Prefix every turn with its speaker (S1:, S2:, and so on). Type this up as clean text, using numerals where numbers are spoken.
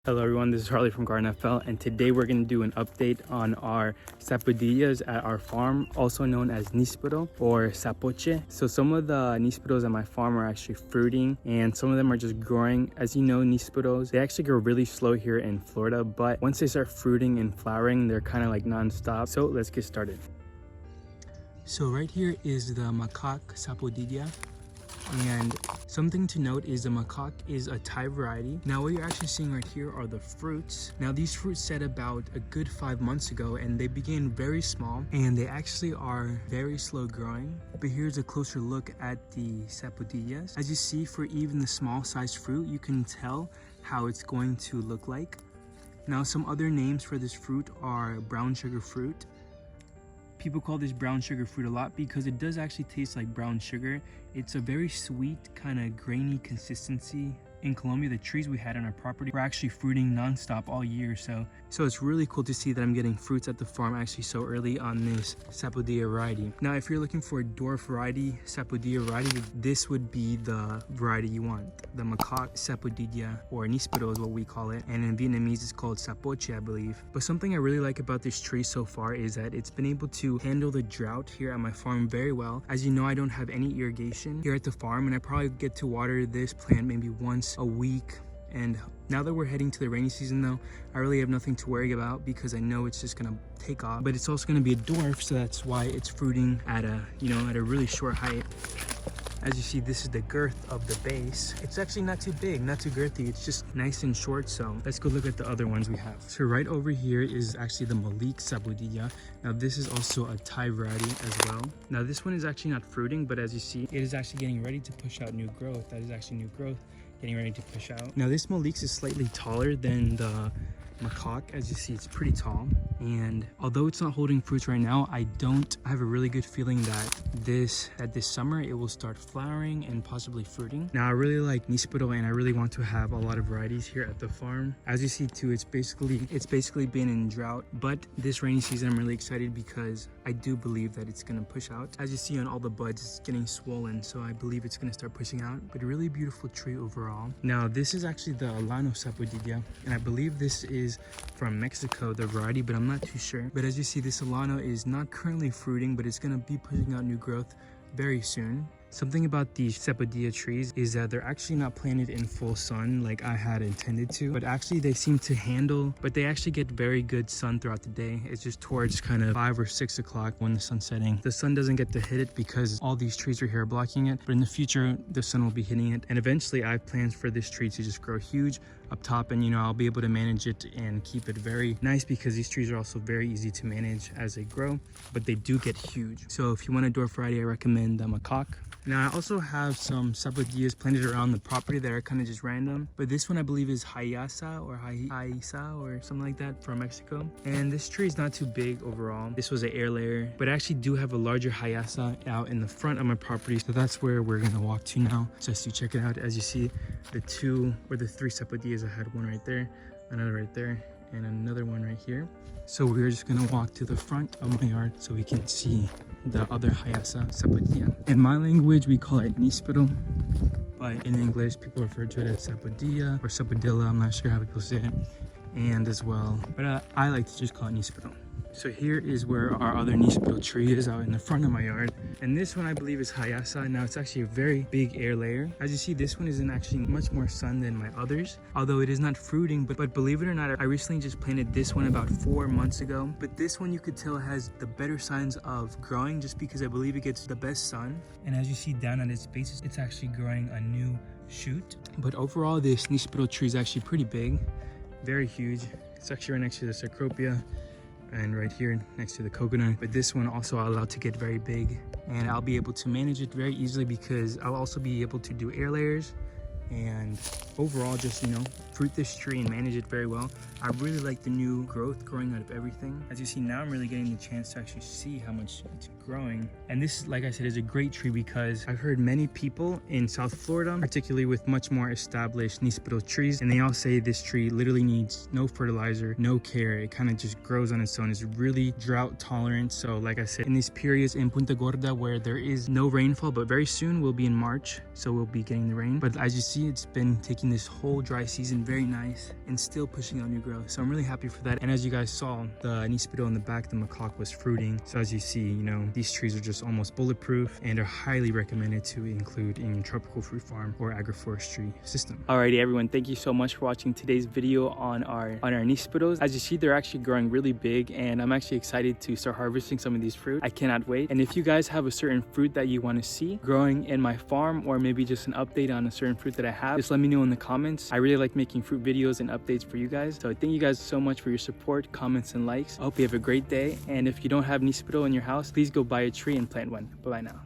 S1: Hello everyone, this is Harley from Garden FL, and today we're going to do an update on our sapodillas at our farm, also known as nispero or sapoche. So some of the nisperos at my farm are actually fruiting and some of them are just growing. As you know, nisperos, they actually grow really slow here in Florida, but once they start fruiting and flowering, they're kind of like non-stop. So let's get started. So right here is the Makok sapodilla. And something to note is the Makok is a Thai variety. Now what you're actually seeing right here are the fruits. Now these fruits set about a good 5 months ago and they began very small and they actually are very slow growing. But here's a closer look at the sapodillas. As you see, for even the small sized fruit, you can tell how it's going to look like. Now some other names for this fruit are brown sugar fruit. People call this brown sugar fruit a lot because it does actually taste like brown sugar. It's a very sweet, kind of grainy consistency. In Colombia, the trees we had on our property were actually fruiting non-stop all year. So it's really cool to see that I'm getting fruits at the farm actually so early on this sapodilla variety. Now, if you're looking for a dwarf variety, sapodilla variety, this would be the variety you want. The Makok sapodilla, or nispero is what we call it. And in Vietnamese, it's called sapoche, I believe. But something I really like about this tree so far is that it's been able to handle the drought here at my farm very well. As you know, I don't have any irrigation here at the farm, and I probably get to water this plant maybe once a week. And now that we're heading to the rainy season though, I really have nothing to worry about because I know it's just gonna take off. But it's also gonna be a dwarf, so that's why it's fruiting at a really short height. As you see, this is the girth of the base. It's actually not too big, not too girthy. It's just nice and short. So let's go look at the other ones we have. So right over here is actually the Molix sapodilla. Now this is also a Thai variety as well. Now this one is actually not fruiting, but as you see, it is actually getting ready to push out new growth. That is actually new growth getting ready to push out. Now this Molix is slightly taller than the Makok. As you see, it's pretty tall, and although it's not holding fruits right now, I have a really good feeling that this summer it will start flowering and possibly fruiting. Now I really like nispero and I really want to have a lot of varieties here at the farm. As you see too, it's basically been in drought, but this rainy season I'm really excited because I do believe that it's gonna push out. As you see on all the buds, it's getting swollen, so I believe it's gonna start pushing out. But a really beautiful tree overall. Now this is actually the Alano sapodilla, and I believe this is from Mexico, the variety, but I'm not too sure. But as you see, this Alano is not currently fruiting, but it's gonna be pushing out new growth very soon. Something about these sapodilla trees is that they're actually not planted in full sun like I had intended to, but actually they seem to handle, but they actually get very good sun throughout the day. It's just towards kind of 5 or 6 o'clock when the sun's setting. The sun doesn't get to hit it because all these trees are here blocking it, but in the future, the sun will be hitting it. And eventually I have plans for this tree to just grow huge up top, and I'll be able to manage it and keep it very nice because these trees are also very easy to manage as they grow, but they do get huge. So if you want a dwarf variety, I recommend the Makok. Now I also have some sapodillas planted around the property that are kind of just random, but this one I believe is Hayasa or Haysa or something like that from Mexico. And this tree is not too big overall. This was an air layer, but I actually do have a larger Hayasa out in the front of my property, so that's where we're gonna walk to now just to check it out. As you see, the 2 or the 3 sapodillas, I had one right there, another right there, and another one right here. So we're just gonna walk to the front of my yard so we can see the other Hayasa sapodilla. In my language, we call it nispero, but in English, people refer to it as sapodilla or sapodilla. I'm not sure how people say it, and as well, but I like to just call it nispero. So here is where our other nispero tree is, out in the front of my yard. And this one I believe is Hayasa. Now it's actually a very big air layer. As you see, this one isn't actually much more sun than my others, although it is not fruiting, but believe it or not, I recently just planted this one about 4 months ago. But this one you could tell has the better signs of growing just because I believe it gets the best sun. And as you see down at its base, it's actually growing a new shoot. But overall, this nispero tree is actually pretty big, very huge. It's actually right next to the Cecropia and right here next to the coconut. But this one also allowed to get very big, and I'll be able to manage it very easily because I'll also be able to do air layers and overall just fruit this tree and manage it very well. I really like the new growth growing out of everything. As you see now, I'm really getting the chance to actually see how much it's growing. And this, like I said, is a great tree because I've heard many people in South Florida, particularly with much more established nispero trees, and they all say this tree literally needs no fertilizer, no care. It kind of just grows on its own. It's really drought tolerant. So like I said, in these periods in Punta Gorda where there is no rainfall, but very soon we'll be in March, so we'll be getting the rain. But as you see, see, it's been taking this whole dry season very nice and still pushing out new growth. So I'm really happy for that. And as you guys saw, the nispero in the back, the Makok was fruiting. So as you see, you know, these trees are just almost bulletproof and are highly recommended to include in your tropical fruit farm or agroforestry system. Alrighty everyone, thank you so much for watching today's video on our nisperos. As you see, they're actually growing really big, and I'm actually excited to start harvesting some of these fruit. I cannot wait. And if you guys have a certain fruit that you want to see growing in my farm, or maybe just an update on a certain fruit that I have, just let me know in the comments. I really like making fruit videos and updates for you guys. So thank you guys so much for your support, comments, and likes. I hope you have a great day. And if you don't have nispero in your house, please go buy a tree and plant one. Bye bye now.